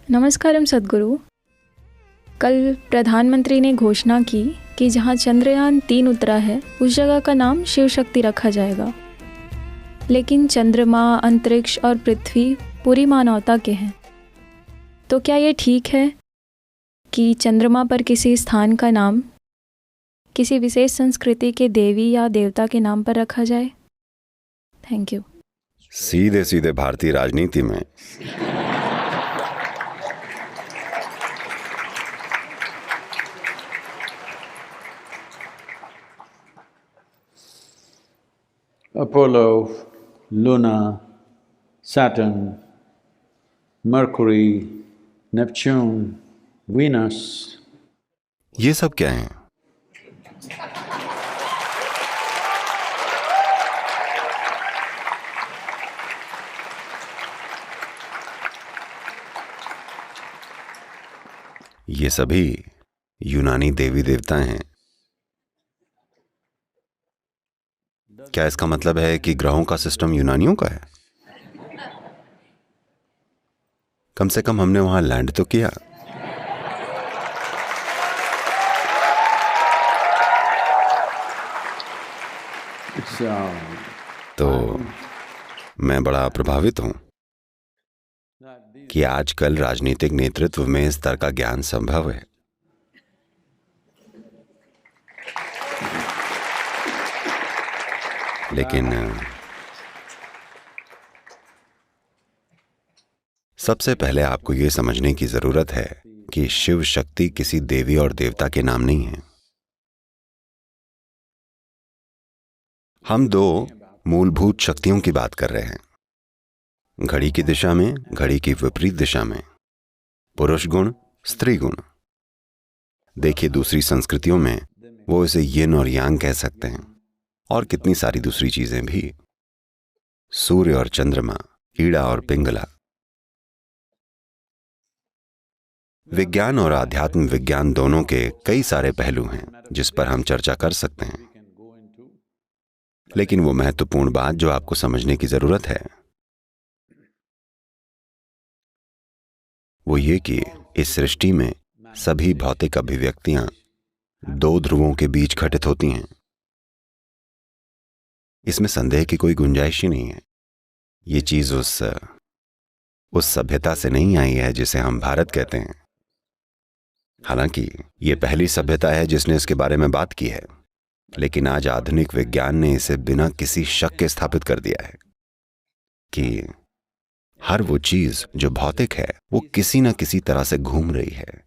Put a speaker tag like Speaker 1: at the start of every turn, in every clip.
Speaker 1: नमस्कारम सद्गुरु। कल प्रधानमंत्री ने घोषणा की कि जहां चंद्रयान-3 उतरा है उस जगह का नाम शिव शक्ति रखा जाएगा। लेकिन चंद्रमा, अंतरिक्ष और पृथ्वी पूरी मानवता के हैं। तो क्या ये ठीक है कि चंद्रमा पर किसी स्थान का नाम किसी विशेष संस्कृति के देवी या देवता के नाम पर रखा जाए? Thank you.
Speaker 2: सीधे सीधे भारतीय राजनीति में
Speaker 3: Apollo, Luna, Saturn, Mercury, Neptune, Venus.
Speaker 2: ये सब क्या है? ये सभी यूनानी देवी देवता हैं। क्या इसका मतलब है कि ग्रहों का सिस्टम यूनानियों का है? कम से कम हमने वहां लैंड तो किया। तो मैं बड़ा प्रभावित हूं कि आजकल राजनीतिक नेतृत्व में इस तरह का ज्ञान संभव है। लेकिन सबसे पहले आपको यह समझने की जरूरत है कि शिव शक्ति किसी देवी और देवता के नाम नहीं है। हम दो मूलभूत शक्तियों की बात कर रहे हैं, घड़ी की दिशा में, घड़ी की विपरीत दिशा में, पुरुष गुण, स्त्री गुण। देखिए, दूसरी संस्कृतियों में वो इसे यिन और यांग कह सकते हैं, और कितनी सारी दूसरी चीजें भी। सूर्य और चंद्रमा, ईड़ा और पिंगला। विज्ञान और आध्यात्म विज्ञान दोनों के कई सारे पहलू हैं जिस पर हम चर्चा कर सकते हैं। लेकिन वो महत्वपूर्ण बात जो आपको समझने की जरूरत है वो ये कि इस सृष्टि में सभी भौतिक अभिव्यक्तियां दो ध्रुवों के बीच घटित होती हैं। इसमें संदेह की कोई गुंजाइश ही नहीं है। ये चीज उस सभ्यता से नहीं आई है जिसे हम भारत कहते हैं। हालांकि ये पहली सभ्यता है जिसने इसके बारे में बात की है, लेकिन आज आधुनिक विज्ञान ने इसे बिना किसी शक के स्थापित कर दिया है कि हर वो चीज जो भौतिक है वो किसी न किसी तरह से घूम रही है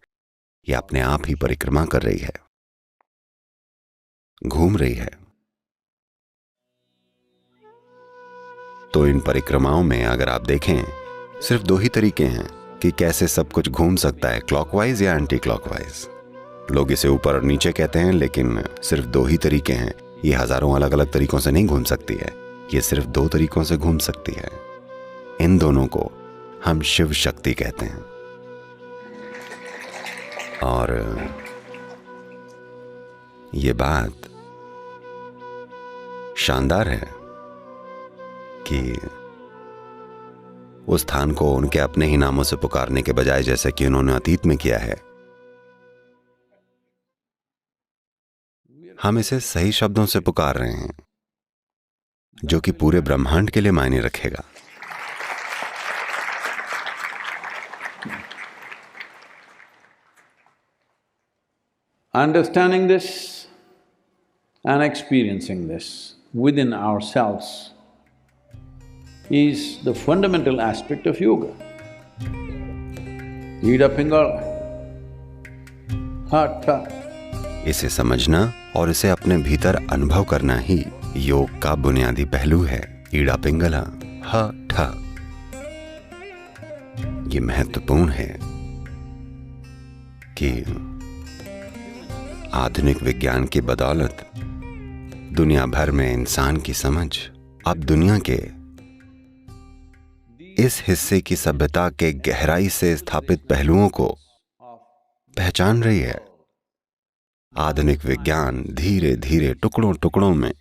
Speaker 2: या अपने आप ही परिक्रमा कर रही है, घूम रही है। तो इन परिक्रमाओं में अगर आप देखें, सिर्फ दो ही तरीके हैं कि कैसे सब कुछ घूम सकता है, क्लॉकवाइज या एंटी क्लॉकवाइज। लोग इसे ऊपर और नीचे कहते हैं, लेकिन सिर्फ दो ही तरीके हैं। ये हजारों अलग अलग तरीकों से नहीं घूम सकती है, ये सिर्फ दो तरीकों से घूम सकती है। इन दोनों को हम शिव शक्ति कहते हैं। और ये बात शानदार है कि उस स्थान को उनके अपने ही नामों से पुकारने के बजाय, जैसे कि उन्होंने अतीत में किया है, हम इसे सही शब्दों से पुकार रहे हैं जो कि पूरे ब्रह्मांड के लिए मायने रखेगा।
Speaker 3: Understanding this and experiencing this within ourselves is the fundamental aspect of yoga. Ida Pingala, Hatha.
Speaker 2: इसे समझना और इसे अपने भीतर अनुभव करना ही योग का बुनियादी पहलू है। ईड़ा पिंगला, ह ठ। ये महत्वपूर्ण है कि आधुनिक विज्ञान की बदौलत दुनिया भर में इंसान की समझ अब दुनिया के इस हिस्से की सभ्यता के गहराई से स्थापित पहलुओं को पहचान रही है। आधुनिक विज्ञान धीरे धीरे टुकड़ों टुकड़ों में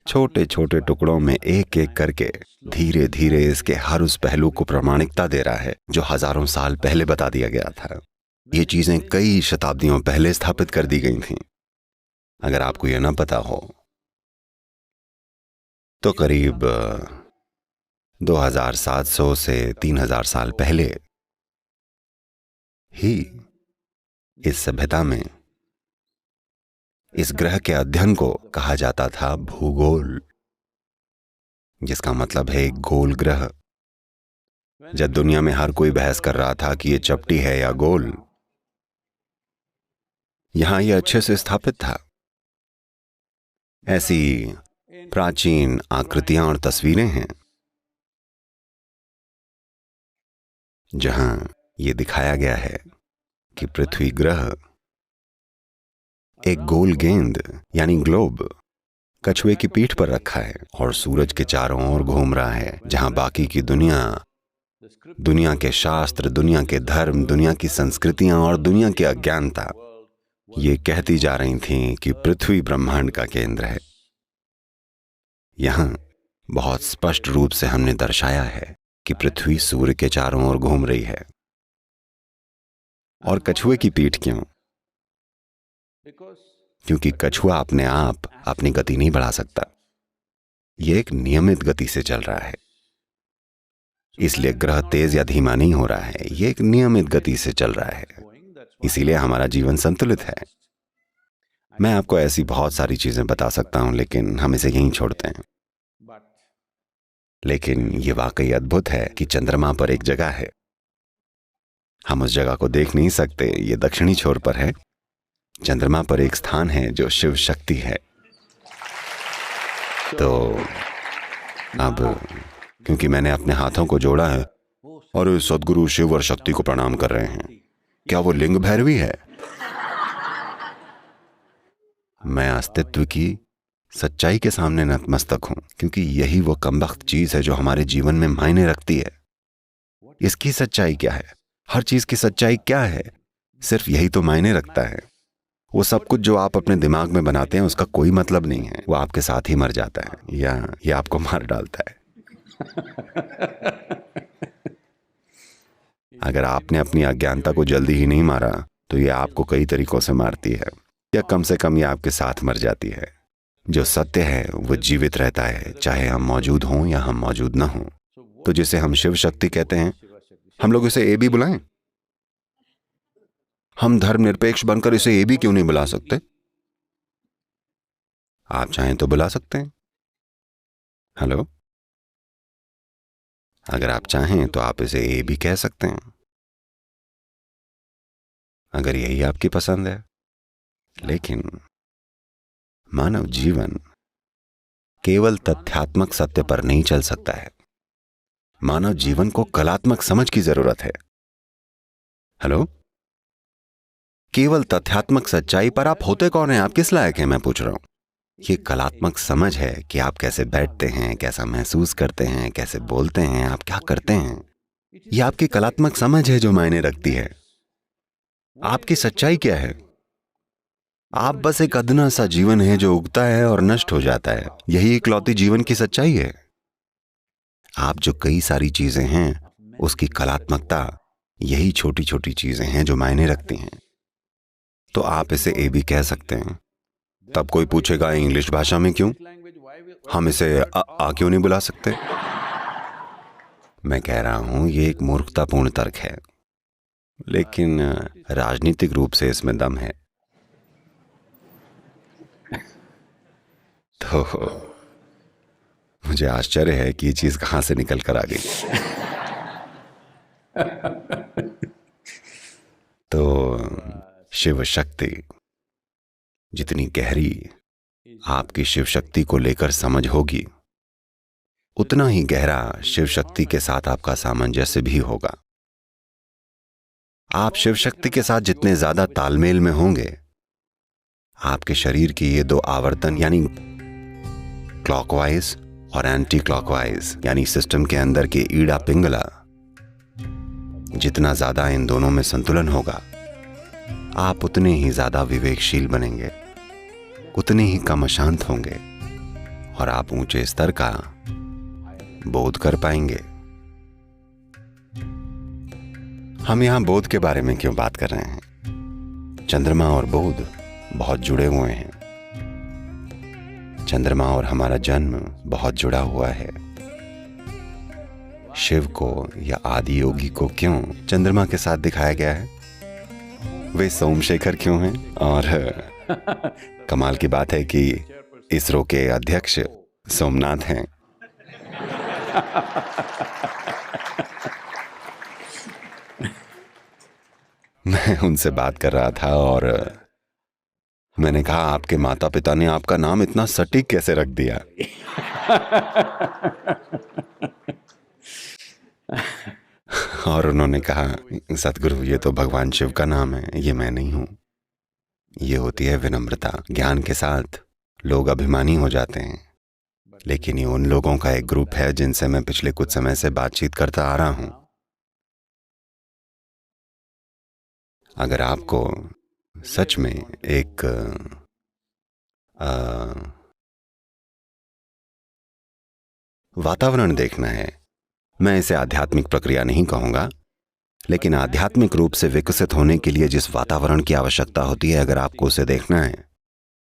Speaker 2: छोटे छोटे टुकड़ों में एक एक करके धीरे धीरे इसके हर उस पहलू को प्रामाणिकता दे रहा है जो हजारों साल पहले बता दिया गया था। ये चीजें कई शताब्दियों पहले स्थापित कर दी गई थीं। अगर आपको यह ना पता हो तो करीब 2700 से 3000 साल पहले ही इस सभ्यता में इस ग्रह के अध्ययन को कहा जाता था भूगोल, जिसका मतलब है एक गोल ग्रह। जब दुनिया में हर कोई बहस कर रहा था कि ये चपटी है या गोल, यहां यह अच्छे से स्थापित था। ऐसी प्राचीन आकृतियां और तस्वीरें हैं जहां यह दिखाया गया है कि पृथ्वी ग्रह एक गोल गेंद यानी ग्लोब कछुए की पीठ पर रखा है और सूरज के चारों ओर घूम रहा है, जहां बाकी की दुनिया के शास्त्र, दुनिया के धर्म, दुनिया की संस्कृतियां और दुनिया की अज्ञानता ये कहती जा रही थीं कि पृथ्वी ब्रह्मांड का केंद्र है। यहां बहुत स्पष्ट रूप से हमने दर्शाया है कि पृथ्वी सूर्य के चारों ओर घूम रही है। और कछुए की पीठ क्यों? क्योंकि कछुआ अपने आप अपनी गति नहीं बढ़ा सकता, यह एक नियमित गति से चल रहा है। इसलिए ग्रह तेज या धीमा नहीं हो रहा है, यह एक नियमित गति से चल रहा है। इसीलिए हमारा जीवन संतुलित है। मैं आपको ऐसी बहुत सारी चीजें बता सकता हूं, लेकिन हम इसे यहीं छोड़ते हैं। लेकिन यह वाकई अद्भुत है कि चंद्रमा पर एक जगह है। हम उस जगह को देख नहीं सकते, ये दक्षिणी छोर पर है। चंद्रमा पर एक स्थान है जो शिव शक्ति है। तो अब क्योंकि मैंने अपने हाथों को जोड़ा है और सद्गुरु शिव और शक्ति को प्रणाम कर रहे हैं, क्या वो लिंग भैरवी है? मैं अस्तित्व की सच्चाई के सामने नतमस्तक हूं, क्योंकि यही वो कमबख्त चीज है जो हमारे जीवन में मायने रखती है। इसकी सच्चाई क्या है? हर चीज की सच्चाई क्या है? सिर्फ यही तो मायने रखता है। वो सब कुछ जो आप अपने दिमाग में बनाते हैं उसका कोई मतलब नहीं है। वो आपके साथ ही मर जाता है या ये आपको मार डालता है। अगर आपने अपनी अज्ञानता को जल्दी ही नहीं मारा तो ये आपको कई तरीकों से मारती है, या कम से कम ये आपके साथ मर जाती है। जो सत्य है वो जीवित रहता है, चाहे हम मौजूद हों या हम मौजूद ना हों। तो जिसे हम शिव शक्ति कहते हैं, हम लोग इसे ए भी बुलाएं। हम धर्मनिरपेक्ष बनकर इसे ए भी क्यों नहीं बुला सकते? आप चाहें तो बुला सकते हैं। हेलो, अगर आप चाहें तो आप इसे ए भी कह सकते हैं, अगर यही आपकी पसंद है। लेकिन मानव जीवन केवल तथ्यात्मक सत्य पर नहीं चल सकता है। मानव जीवन को कलात्मक समझ की जरूरत है। हेलो, केवल तथ्यात्मक सच्चाई पर आप होते कौन हैं? आप किस लायक हैं? मैं पूछ रहा हूं। ये कलात्मक समझ है कि आप कैसे बैठते हैं, कैसा महसूस करते हैं, कैसे बोलते हैं, आप क्या करते हैं। ये आपकी कलात्मक समझ है जो मायने रखती है। आपकी सच्चाई क्या है? आप बस एक अदना सा जीवन है जो उगता है और नष्ट हो जाता है। यही इकलौती जीवन की सच्चाई है। आप जो कई सारी चीजें हैं, उसकी कलात्मकता यही छोटी छोटी चीजें हैं जो मायने रखती हैं। तो आप इसे ए भी कह सकते हैं। तब कोई पूछेगा इंग्लिश भाषा में क्यों? हम इसे आ क्यों नहीं बुला सकते? मैं कह रहा हूं ये एक मूर्खतापूर्ण तर्क है, लेकिन राजनीतिक रूप से इसमें दम है। तो मुझे आश्चर्य है कि ये चीज कहां से निकल कर आ गई। तो शिव शक्ति जितनी गहरी आपकी शिव शक्ति को लेकर समझ होगी, उतना ही गहरा शिव शक्ति के साथ आपका सामंजस्य भी होगा। आप शिव शक्ति के साथ जितने ज्यादा तालमेल में होंगे, आपके शरीर की ये दो आवर्तन यानी क्लॉकवाइज और एंटी क्लॉकवाइज यानी सिस्टम के अंदर के ईड़ा पिंगला, जितना ज्यादा इन दोनों में संतुलन होगा, आप उतने ही ज्यादा विवेकशील बनेंगे, उतने ही कम अशांत होंगे और आप ऊंचे स्तर का बोध कर पाएंगे। हम यहां बोध के बारे में क्यों बात कर रहे हैं? चंद्रमा और बोध बहुत जुड़े हुए हैं। चंद्रमा और हमारा जन्म बहुत जुड़ा हुआ है। शिव को या आदि योगी को क्यों चंद्रमा के साथ दिखाया गया है? वे सोमशेखर क्यों हैं? और कमाल की बात है कि इसरो के अध्यक्ष सोमनाथ हैं। मैं उनसे बात कर रहा था और मैंने कहा, आपके माता पिता ने आपका नाम इतना सटीक कैसे रख दिया? और उन्होंने कहा, सतगुरु ये तो भगवान शिव का नाम है, ये मैं नहीं हूं। ये होती है विनम्रता। ज्ञान के साथ लोग अभिमानी हो जाते हैं, लेकिन ये उन लोगों का एक ग्रुप है जिनसे मैं पिछले कुछ समय से बातचीत करता आ रहा हूं। अगर आपको सच में एक वातावरण देखना है, मैं इसे आध्यात्मिक प्रक्रिया नहीं कहूंगा, लेकिन आध्यात्मिक रूप से विकसित होने के लिए जिस वातावरण की आवश्यकता होती है, अगर आपको उसे देखना है,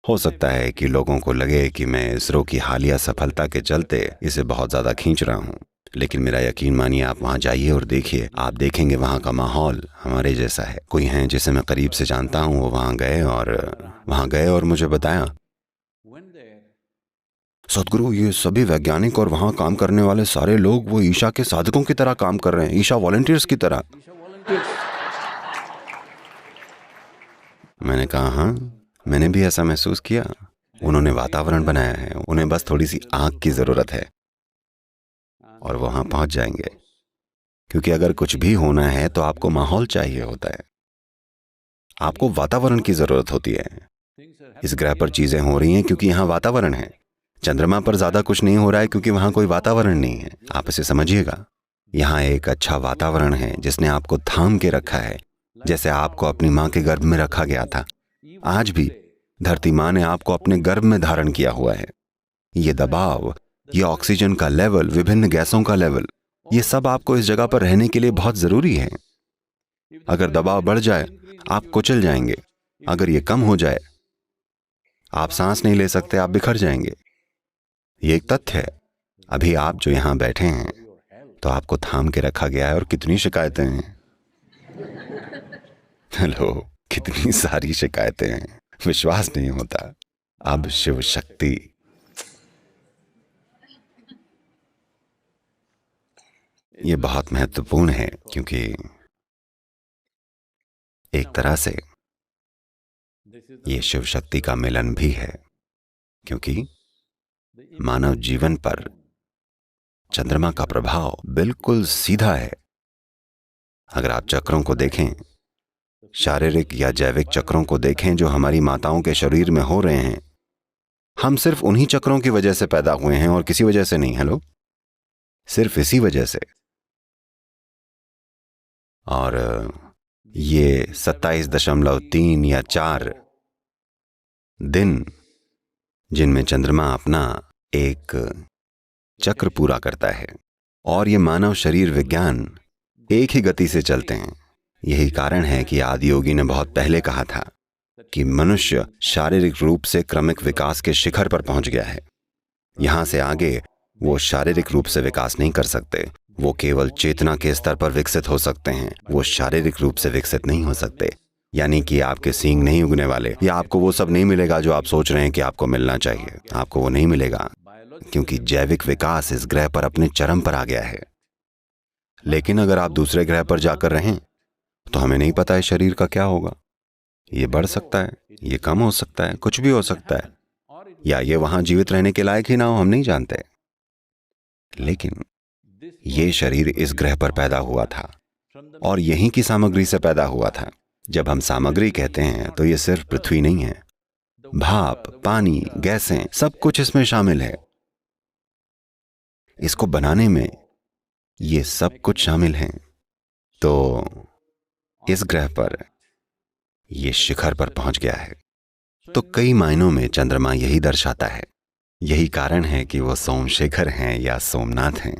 Speaker 2: हो सकता है कि लोगों को लगे कि मैं इसरो की हालिया सफलता के चलते इसे बहुत ज्यादा खींच रहा हूं, लेकिन मेरा यकीन मानिए, आप वहां जाइए और देखिए, आप देखेंगे वहां का माहौल हमारे जैसा है। कोई हैं जिसे मैं करीब से जानता हूं, वो वहां गए और मुझे बताया, सतगुरु ये सभी वैज्ञानिक और वहां काम करने वाले सारे लोग वो ईशा के साधकों की तरह काम कर रहे हैं, ईशा वॉलंटियर्स की तरह। मैंने कहा, हाँ, मैंने भी ऐसा महसूस किया। उन्होंने वातावरण बनाया है, उन्हें बस थोड़ी सी आंख की जरूरत है और वहां पहुंच जाएंगे। क्योंकि अगर कुछ भी होना है तो आपको माहौल चाहिए होता है, आपको वातावरण की जरूरत होती है। इस ग्रह पर चीजें हो रही हैं क्योंकि यहां वातावरण है। चंद्रमा पर ज्यादा कुछ नहीं हो रहा है क्योंकि वहां कोई वातावरण नहीं है। आप इसे समझिएगा, यहाँ एक अच्छा वातावरण है जिसने आपको थाम के रखा है, जैसे आपको अपनी माँ के गर्भ में रखा गया था। आज भी धरती माँ ने आपको अपने गर्भ में धारण किया हुआ है। ये दबाव, ये ऑक्सीजन का लेवल, विभिन्न गैसों का लेवल, ये सब आपको इस जगह पर रहने के लिए बहुत जरूरी है। अगर दबाव बढ़ जाए आप कुचल जाएंगे, अगर ये कम हो जाए आप सांस नहीं ले सकते, आप बिखर जाएंगे। ये एक तथ्य है। अभी आप जो यहां बैठे हैं तो आपको थाम के रखा गया है, और कितनी शिकायतें हैं। हेलो, कितनी सारी शिकायतें हैं, विश्वास नहीं होता। अब शिव शक्ति, ये बहुत महत्वपूर्ण है क्योंकि एक तरह से ये शिव शक्ति का मिलन भी है, क्योंकि मानव जीवन पर चंद्रमा का प्रभाव बिल्कुल सीधा है। अगर आप चक्रों को देखें, शारीरिक या जैविक चक्रों को देखें जो हमारी माताओं के शरीर में हो रहे हैं, हम सिर्फ उन्हीं चक्रों की वजह से पैदा हुए हैं और किसी वजह से नहीं। हेलो, सिर्फ इसी वजह से। और ये 27.3 या 4 दिन जिनमें चंद्रमा अपना एक चक्र पूरा करता है, और ये मानव शरीर विज्ञान एक ही गति से चलते हैं। यही कारण है कि आदि योगी ने बहुत पहले कहा था कि मनुष्य शारीरिक रूप से क्रमिक विकास के शिखर पर पहुंच गया है। यहां से आगे वो शारीरिक रूप से विकास नहीं कर सकते, वो केवल चेतना के स्तर पर विकसित हो सकते हैं, वो शारीरिक रूप से विकसित नहीं हो सकते। यानी कि आपके सींग नहीं उगने वाले, या आपको वो सब नहीं मिलेगा जो आप सोच रहे हैं कि आपको मिलना चाहिए। आपको वो नहीं मिलेगा क्योंकि जैविक विकास इस ग्रह पर अपने चरम पर आ गया है। लेकिन अगर आप दूसरे ग्रह पर जाकर रहें तो हमें नहीं पता है शरीर का क्या होगा। ये बढ़ सकता है, ये कम हो सकता है, कुछ भी हो सकता है, या ये वहां जीवित रहने के लायक ही ना हो, हम नहीं जानते। लेकिन ये शरीर इस ग्रह पर पैदा हुआ था और यहीं की सामग्री से पैदा हुआ था। जब हम सामग्री कहते हैं तो ये सिर्फ पृथ्वी नहीं है, भाप, पानी, गैसें, सब कुछ इसमें शामिल है। इसको बनाने में ये सब कुछ शामिल है। तो इस ग्रह पर ये शिखर पर पहुंच गया है। तो कई मायनों में चंद्रमा यही दर्शाता है। यही कारण है कि वो सोमशेखर हैं या सोमनाथ हैं।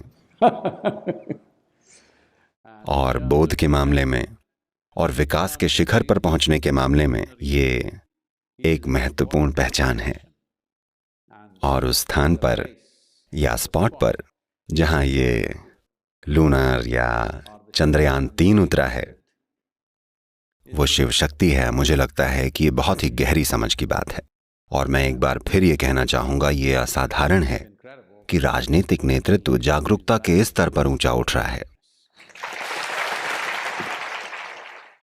Speaker 2: और बोध के मामले में और विकास के शिखर पर पहुंचने के मामले में ये एक महत्वपूर्ण पहचान है। और उस स्थान पर या स्पॉट पर जहां ये लूनर या चंद्रयान 3 उतरा है, वो शिव शक्ति है। मुझे लगता है कि ये बहुत ही गहरी समझ की बात है। और मैं एक बार फिर ये कहना चाहूंगा, ये असाधारण है कि राजनीतिक नेतृत्व जागरूकता के इस स्तर पर ऊंचा उठ रहा है।